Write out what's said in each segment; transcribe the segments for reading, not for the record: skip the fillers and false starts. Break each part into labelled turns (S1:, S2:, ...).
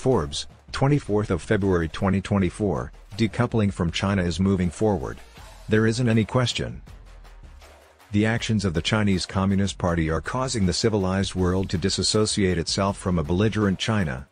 S1: Forbes, 24th of February 2024, decoupling from China is moving forward. There isn't any question. The actions of the Chinese Communist Party are causing the civilized world to disassociate itself from a belligerent China.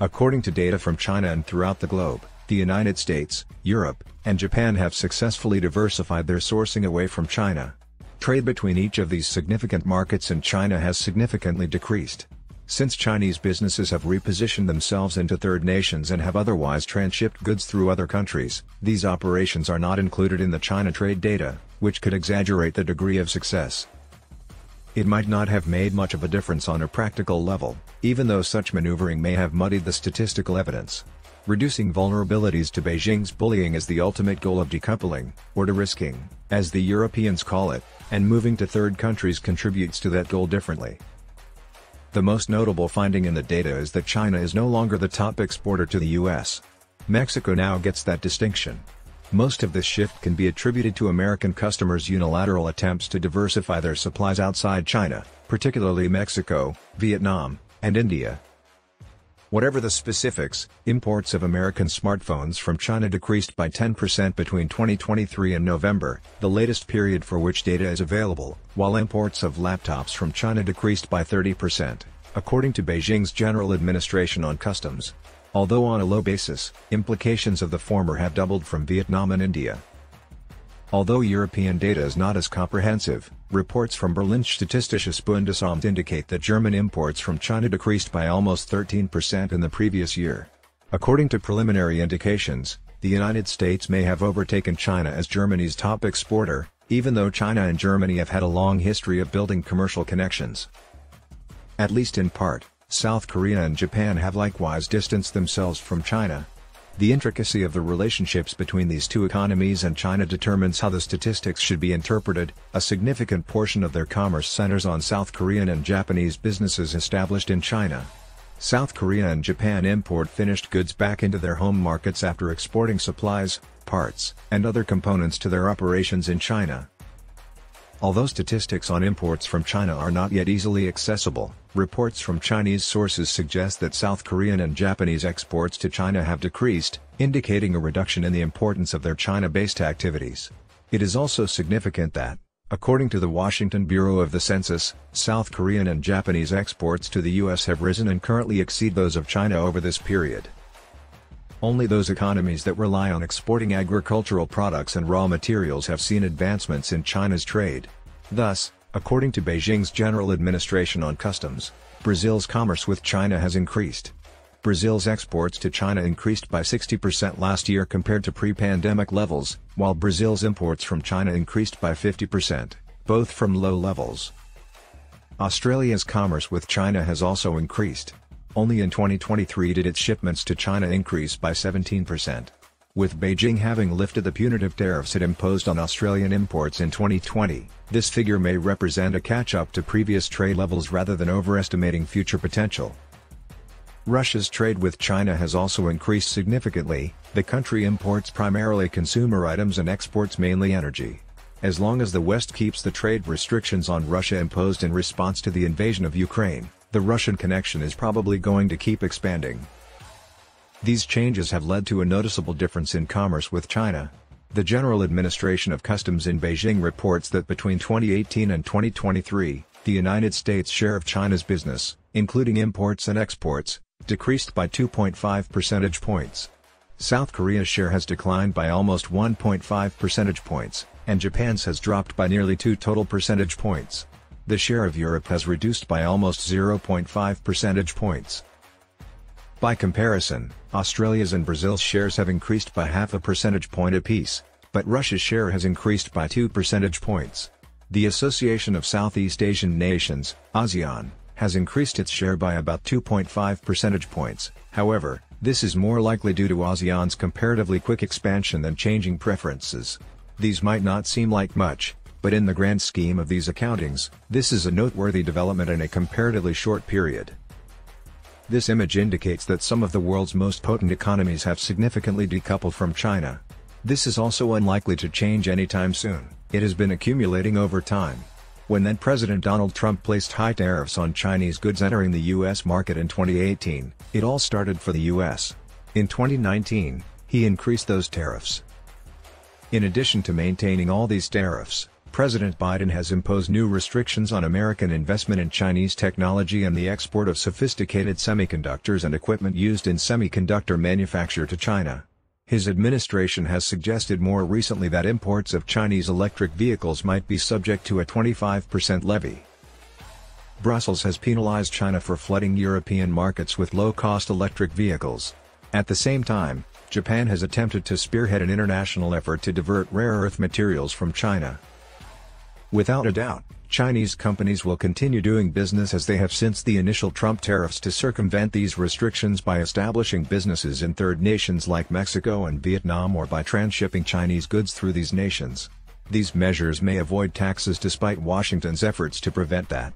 S1: According to data from China and throughout the globe, the United States, Europe, and Japan have successfully diversified their sourcing away from China. Trade between each of these significant markets and China has significantly decreased. Since Chinese businesses have repositioned themselves into third nations and have otherwise transshipped goods through other countries, these operations are not included in the China trade data, which could exaggerate the degree of success. It might not have made much of a difference on a practical level, even though such maneuvering may have muddied the statistical evidence. Reducing vulnerabilities to Beijing's bullying is the ultimate goal of decoupling, or de-risking, as the Europeans call it, and moving to third countries contributes to that goal differently. The most notable finding in the data is that China is no longer the top exporter to the US. Mexico now gets that distinction. Most of this shift can be attributed to American customers' unilateral attempts to diversify their supplies outside China, particularly Mexico, Vietnam, and India. Whatever the specifics, imports of American smartphones from China decreased by 10% between 2023 and November, the latest period for which data is available, while imports of laptops from China decreased by 30%, according to Beijing's General Administration on Customs. Although on a low basis, implications of the former have doubled from Vietnam and India. Although European data is not as comprehensive, reports from Berlin's Statistisches Bundesamt indicate that German imports from China decreased by almost 13% in the previous year. According to preliminary indications, the United States may have overtaken China as Germany's top exporter, even though China and Germany have had a long history of building commercial connections. At least in part, South Korea and Japan have likewise distanced themselves from China. The intricacy of the relationships between these two economies and China determines how the statistics should be interpreted. A significant portion of their commerce centers on South Korean and Japanese businesses established in China. South Korea and Japan import finished goods back into their home markets after exporting supplies, parts, and other components to their operations in China. Although statistics on imports from China are not yet easily accessible, reports from Chinese sources suggest that South Korean and Japanese exports to China have decreased, indicating a reduction in the importance of their China-based activities. It is also significant that, according to the Washington Bureau of the Census, South Korean and Japanese exports to the U.S. have risen and currently exceed those of China over this period. Only those economies that rely on exporting agricultural products and raw materials have seen advancements in China's trade. Thus, according to Beijing's General Administration on Customs, Brazil's commerce with China has increased. Brazil's exports to China increased by 60% last year compared to pre-pandemic levels, while Brazil's imports from China increased by 50%, both from low levels. Australia's commerce with China has also increased. Only in 2023 did its shipments to China increase by 17%. With Beijing having lifted the punitive tariffs it imposed on Australian imports in 2020, this figure may represent a catch-up to previous trade levels rather than overestimating future potential. Russia's trade with China has also increased significantly. The country imports primarily consumer items and exports mainly energy. As long as the West keeps the trade restrictions on Russia imposed in response to the invasion of Ukraine, the Russian connection is probably going to keep expanding. These changes have led to a noticeable difference in commerce with China. The General Administration of Customs in Beijing reports that between 2018 and 2023, the United States' share of China's business, including imports and exports, decreased by 2.5 percentage points. South Korea's share has declined by almost 1.5 percentage points, and Japan's has dropped by nearly 2 total percentage points. The share of Europe has reduced by almost 0.5 percentage points. By comparison, Australia's and Brazil's shares have increased by half a percentage point apiece, but Russia's share has increased by 2 percentage points. The Association of Southeast Asian Nations, ASEAN, has increased its share by about 2.5 percentage points. However, this is more likely due to ASEAN's comparatively quick expansion than changing preferences. These might not seem like much, but in the grand scheme of these accountings, this is a noteworthy development in a comparatively short period. This image indicates that some of the world's most potent economies have significantly decoupled from China. This is also unlikely to change anytime soon. It has been accumulating over time. When then President Donald Trump placed high tariffs on Chinese goods entering the U.S. market in 2018, It all started for the US. In 2019, he increased those tariffs. In addition to maintaining all these tariffs, President Biden has imposed new restrictions on American investment in Chinese technology and the export of sophisticated semiconductors and equipment used in semiconductor manufacture to China. His administration has suggested more recently that imports of Chinese electric vehicles might be subject to a 25% levy. Brussels has penalized China for flooding European markets with low-cost electric vehicles. At the same time, Japan has attempted to spearhead an international effort to divert rare earth materials from China. Without a doubt, Chinese companies will continue doing business as they have since the initial Trump tariffs to circumvent these restrictions by establishing businesses in third nations like Mexico and Vietnam or by transshipping Chinese goods through these nations. These measures may avoid taxes despite Washington's efforts to prevent that.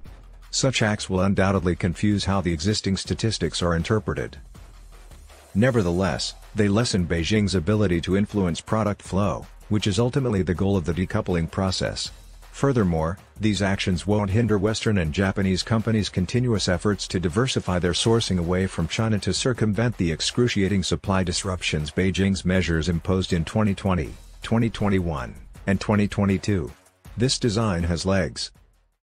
S1: Such acts will undoubtedly confuse how the existing statistics are interpreted. Nevertheless, they lessen Beijing's ability to influence product flow, which is ultimately the goal of the decoupling process. Furthermore, these actions won't hinder Western and Japanese companies' continuous efforts to diversify their sourcing away from China to circumvent the excruciating supply disruptions Beijing's measures imposed in 2020, 2021, and 2022. This design has legs.